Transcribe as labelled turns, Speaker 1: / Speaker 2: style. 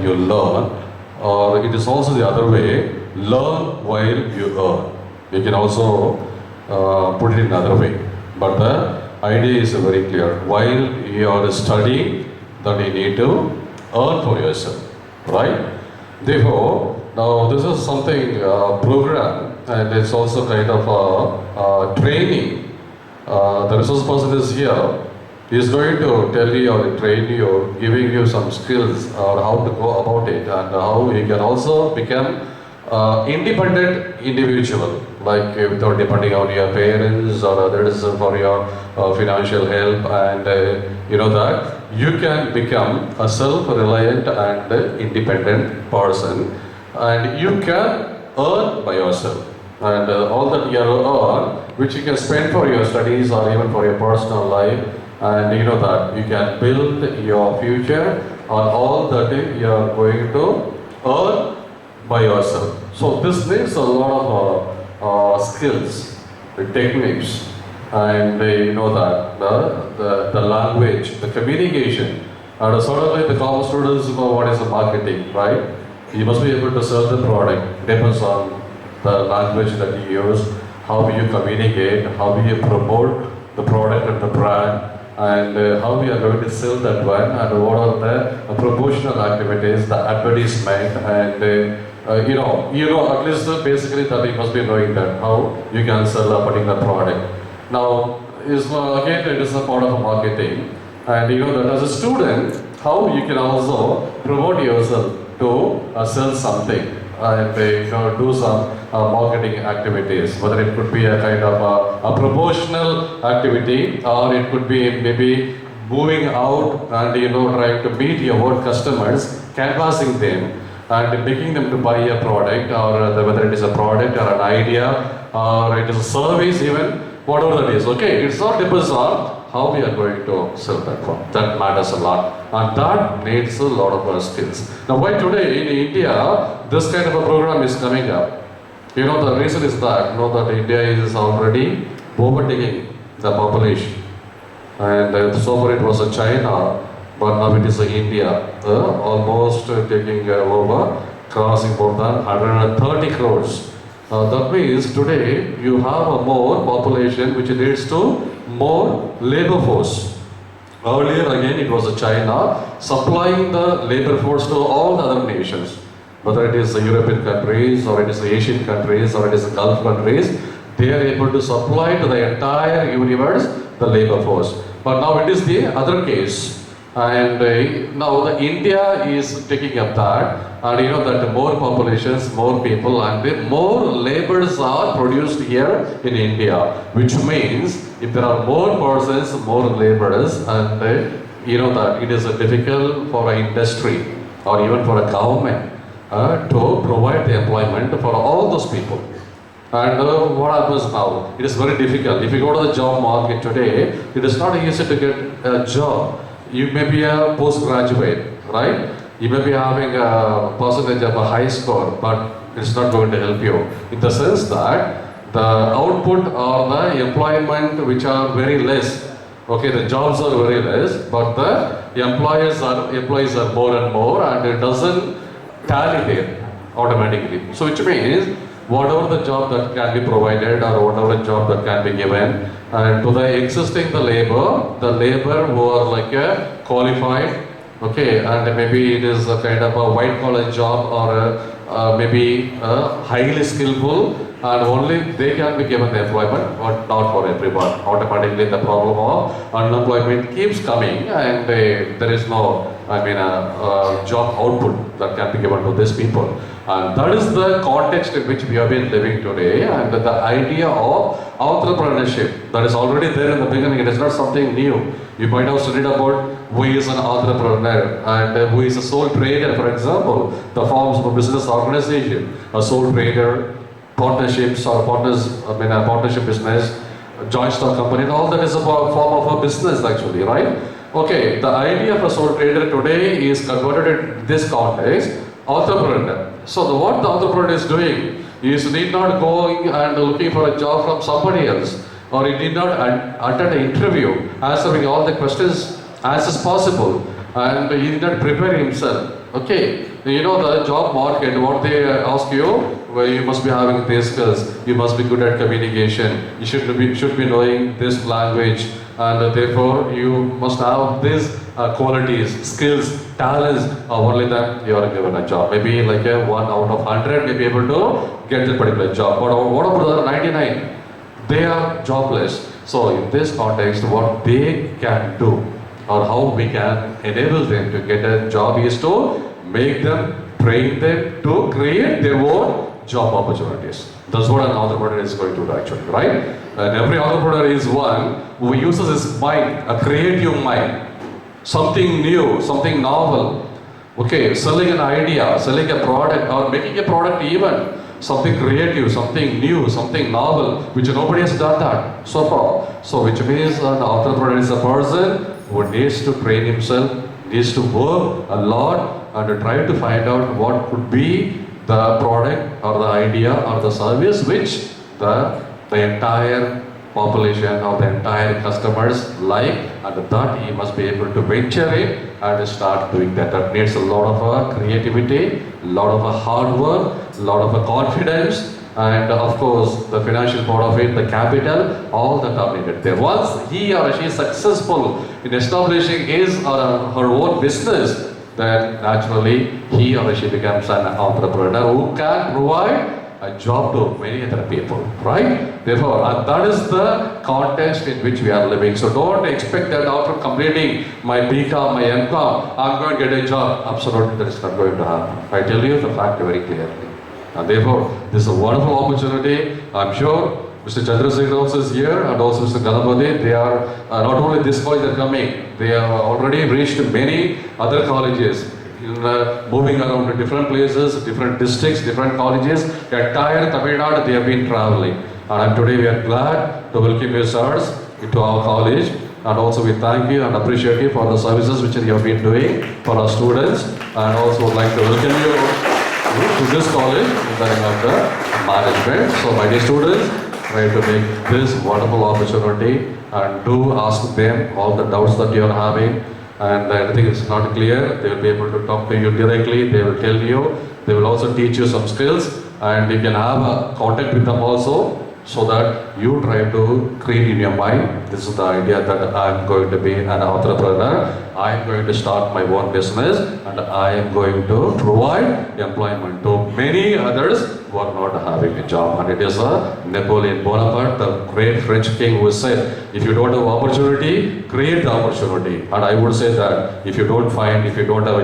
Speaker 1: you learn, or it is also the other way, learn while you earn. We can also put it in another way. But the idea is very clear. While you are studying, then you need to earn for yourself, right? Therefore, now this is something program, and it's also kind of a training. The resource person is here. He is going to tell you or train you, giving you some skills or how to go about it, and how you can also become independent individual, like without depending on your parents or others for your financial help, and you know that you can become a self-reliant and independent person, and you can earn by yourself, and all that you earn, which you can spend for your studies or even for your personal life, and you know that you can build your future on all that you are going to earn by yourself. So this needs a lot of skills, techniques, and you know that the language, the communication, and certainly the common students know what is the marketing, right? You must be able to sell the product. Depends on the language that you use, how you communicate, how you promote the product and the brand, and how we are going to sell that one, and what are the promotional activities, the advertisement, and you know, at least basically that you must be knowing that how you can sell a particular product. Now, again, it is a part of marketing, and you know that as a student, how you can also promote yourself to sell something, and you know, do some marketing activities, whether it could be a kind of a promotional activity, or it could be maybe moving out and you know trying to meet your own customers, canvassing them, and making them to buy a product, or whether it is a product or an idea, or it is a service even, whatever that is. Okay, it's all depends on how we are going to sell that product. That matters a lot, and that needs a lot of skills. Now, why today in India this kind of a program is coming up? You know, the reason is that you know that India is already overtaking the population, and so far it was China. But now it is India, almost taking over, crossing more than 130 crores. That means today you have a more population which leads to more labor force. Earlier again it was China supplying the labor force to all the other nations, whether it is the European countries or it is the Asian countries or it is the Gulf countries. They are able to supply to the entire universe the labor force. But now it is the other case. And now the India is taking up that, and you know that more populations, more people, and more laborers are produced here in India, which means if there are more persons, more laborers, and you know that it is difficult for an industry or even for a government to provide the employment for all those people. And what happens now? It is very difficult. If you go to the job market today, it is not easy to get a job. You may be a postgraduate, right? You may be having a percentage of a high score, but it's not going to help you. In the sense that the output or the employment which are very less, okay, the jobs are very less, but the employees are more and more, and it doesn't tally there automatically. So which means whatever the job that can be provided or whatever job that can be given, and to the existing the labor who are like a qualified, okay, and maybe it is a kind of a white collar job, or maybe highly skillful, and only they can be given the employment, but not for everyone. Automatically the problem of unemployment keeps coming, and there is no, job output that can be given to these people. And that is the context in which we have been living today, and the idea of entrepreneurship that is already there in the beginning. It is not something new. You might have studied about who is an entrepreneur and who is a sole trader, for example, the forms of a business organization, a sole trader, partnerships or a partnership business, a joint stock company, and all that is a form of a business actually, right? Okay, the idea of a sole trader today is converted in this context, entrepreneur. So what the entrepreneur is doing is need not going and looking for a job from somebody else, or he did not attend an interview, answering all the questions as is possible, and he did not prepare himself. Okay, you know the job market, what they ask you, well, you must be having these skills, you must be good at communication, you should be knowing this language, and therefore you must have these qualities, skills, talents, only then you are given a job. Maybe like a 1 out of 100 may be able to get this particular job. But what about the other 99? They are jobless. So in this context, what they can do or how we can enable them to get a job is to make them, train them to create their own job opportunities. That's what an entrepreneur is going to do actually, right? And every entrepreneur is one who uses his mind, a creative mind, something new, something novel. Okay, selling an idea, selling a product, or making a product even. Something creative, something new, something novel, which nobody has done that so far. So which means an entrepreneur is a person who needs to train himself, needs to work a lot and try to find out what could be the product or the idea or the service which the entire population or the entire customers like, and that he must be able to venture in and start doing that. That needs a lot of creativity, a lot of hard work, a lot of confidence, and of course the financial part of it, the capital, all that are needed there. Once he or she is successful in establishing his or her own business, then naturally he or she becomes an entrepreneur who can provide a job to many other people, right? Therefore, and that is the context in which we are living. So don't expect that after completing my BCom, my MCom, I'm going to get a job. Absolutely, that is not going to happen. I tell you the fact very clearly. And therefore, this is a wonderful opportunity. I'm sure Mr. Chandrasekhar also is here, and also Mr. Dharmapuri. They are not only this college they are coming, they have already reached many other colleges. Moving around to different places, different districts, different colleges, entire Tamil Nadu they have been traveling. And today we are glad to welcome you sirs into our college, and also we thank you and appreciate you for the services which you have been doing for our students, and also would like to welcome you to this college in the name of the management. So my dear students, try to make this wonderful opportunity and do ask them all the doubts that you are having. And anything is not clear, they will be able to talk to you directly, they will tell you, they will also teach you some skills, and you can have a contact with them also, so that you try to create in your mind, this is the idea that I am going to be an entrepreneur, I am going to start my own business, and I am going to provide employment to many others who are not having a job. And it is Napoleon Bonaparte, the great French king, who said, if you don't have opportunity, create the opportunity. And I would say that if you don't have